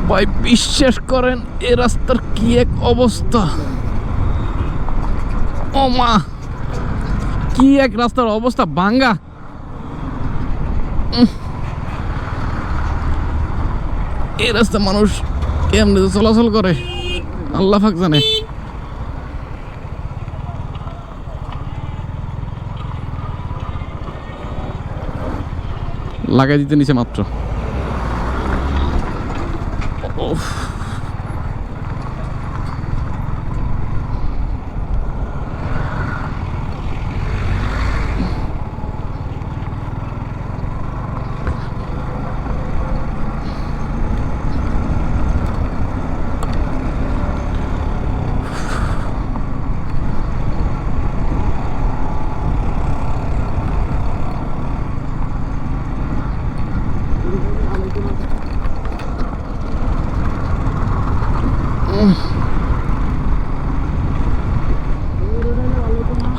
ভাই বিশ্বাস করেন এ রাস্তার কি এক অবস্থা, ও মা কি এক রাস্তার অবস্থা, ভাঙ্গা। এই রাস্তা মানুষ কেমনে চলাচল করে আল্লাহ পাক জানে। লাগাই দিতে নিচে মাত্র।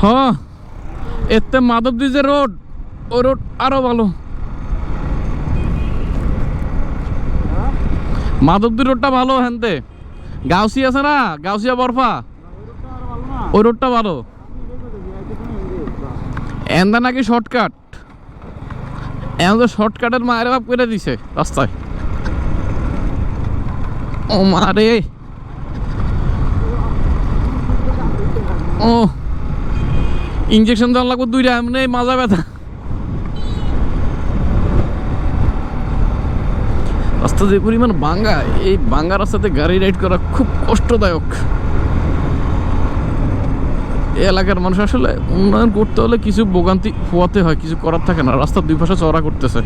হ্যাঁ, এতে মাধবদী যে রোড, ওই রোড আরো ভালো। মাধবদী রোডটা ভালো, হ্যানতে গাউসি আছে না, গাউসিয়া বরফা, ওই রোডটা ভালো। এন্দা নাকি শর্টকাট, এখন তো শর্টকাটের মায়ের ভাব করে দিছে রাস্তায়। ও মারে, ও ইঞ্জেকশন দেওয়া লাগবে দুইটা, এমনি মাজা ব্যথা। রাস্তা যে পরিমাণ ভাঙ্গা, এই ভাঙ্গা রাস্তাতে গাড়ি রাইড করা খুব কষ্টদায়ক। এই এলাকার মানুষ আসলে উন্নয়ন করতে হলে কিছু ভোগান্তি পোয়াতে হয়, কিছু করার থাকে না। রাস্তার দুই পাশে চওড়া করতেছে,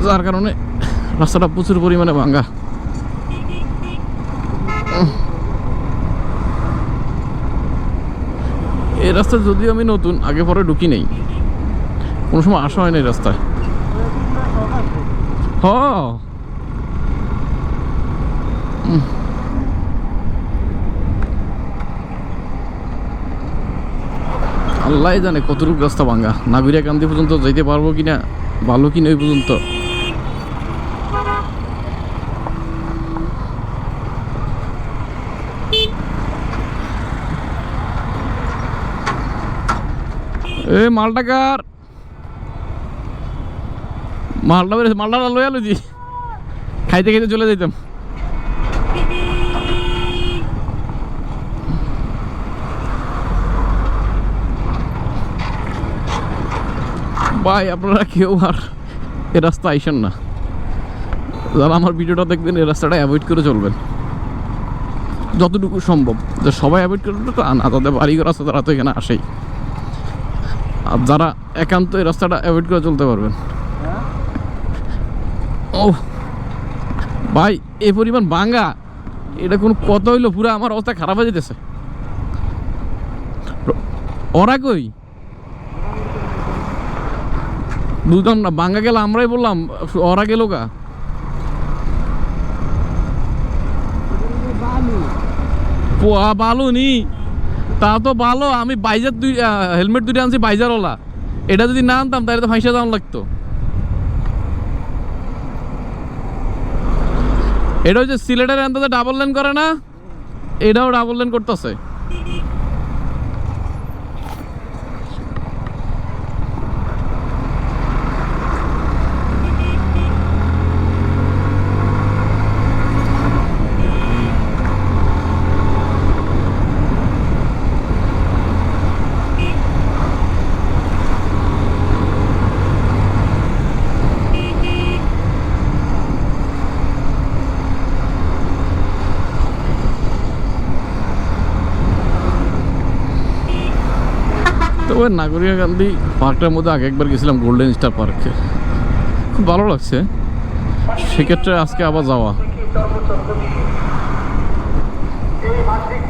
যার কারণে রাস্তাটা প্রচুর পরিমাণে ভাঙ্গা। এই রাস্তায় যদিও আমি নতুন, আগে পরে ঢুকি নেই, কোনো সময় আসা হয় না এই রাস্তায়। হ, আল্লাহ জানে কতটুকু রাস্তা ভাঙ্গা। নাগরিয়া কান্দি পর্যন্ত যাইতে পারবো কিনা, ভালো কিনা ওই পর্যন্ত। এ মালটাকার মালটা বেড়েছে, মালটা লই আলো জি, খাইতে খাইতে চলে যেতাম। ভাই আপনারা কেউ আর এ রাস্তা আইসেন না, যারা আমার ভিডিওটা দেখবেন এই রাস্তাটা অ্যাভয়েড করে চলবেন যতটুকু সম্ভব। যে সবাই অ্যাভয়েড করবে তো না, তাদের বাড়িঘর আছে তারা তো এখানে আসেই। আর যারা একান্ত এই রাস্তাটা অ্যাভয়েড করে চলতে পারবেন। ও ভাই এই পরিমাণ ভাঙ্গা, এটা কোনো কথা হইলো? পুরো আমার অবস্থা খারাপ হয়ে যেতেছে। ওরা কই বুঝলাম না, ভাঙ্গা গেল আমরাই বললাম, ওরা গেল গা। পোয়া ভালো নি, তা তো ভালো। আমি বাইজার হেলমেট দুইটা আনছি বাইজারওয়ালা, এটা যদি না আনতাম তাহলে তো ফাঁসা দাম লাগতো। এটা হচ্ছে সিলেটের আন্দাজে ডাবল লেন করে না, এটাও ডাবল লেন করতেছে। তবে নাগরিয়া গান্ধী পার্কটার মধ্যে আগে একবার গেছিলাম, গোল্ডেন স্টার পার্কে, খুব ভালো লাগছে। সেক্ষেত্রে আজকে আবার যাওয়া।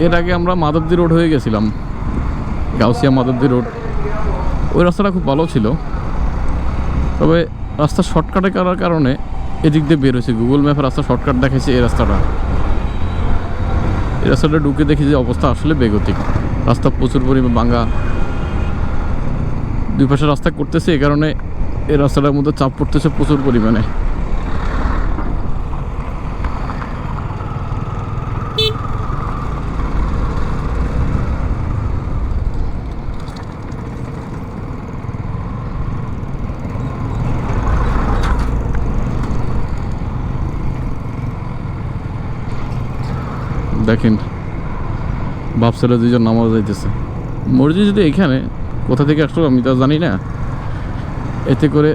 এর আগে আমরা মাধবদী রোড হয়ে গেছিলাম, গাউসিয়া মাধবদী রোড, ওই রাস্তাটা খুব ভালো ছিল। তবে রাস্তা শর্টকাটে করার কারণে এদিক দিয়ে বের হয়েছে, গুগল ম্যাপে রাস্তা শর্টকাট দেখাইছে। এই রাস্তাটা ঢুকে দেখি যে অবস্থা আসলে বেগতিক। রাস্তা প্রচুর পরিমাণে ভাঙ্গা, দুই পাশে রাস্তা করতেছে, এই কারণে এই রাস্তাটার মধ্যে চাপ পড়তেছে প্রচুর পরিমাণে। দেখেন বাপ ছেলে দুইজন নামাজ যাইতেছে। মসজিদ যদি এখানে কোথা থেকে আসলো আমি তো জানি না। এতে করে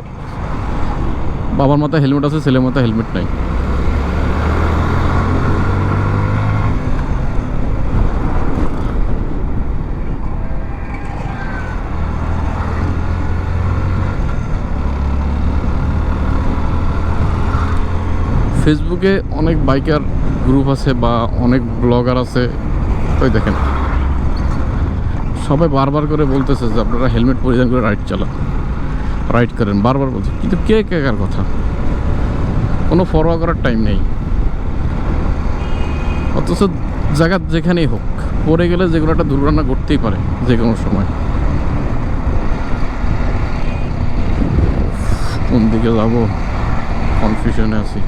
বাবার মাথায় হেলমেট আছে, ছেলের মাথায় হেলমেট নাই। ফেসবুকে অনেক বাইকার গ্রুপ আছে বা অনেক ব্লগার আছে, ওই দেখেন সবাই বারবার করে বলতেছে যে আপনারা হেলমেট পরিধান করে রাইড করেন, বারবার বলছে। কিন্তু কে কার কথা, কোনো ফরওয়া করার টাইম নেই। অথচ জায়গা যেখানেই হোক, পড়ে গেলে যে কোনো একটা দুর্ঘটনা ঘটতেই পারে যে কোনো সময়। কোন দিকে যাব কনফিউশনে আছি।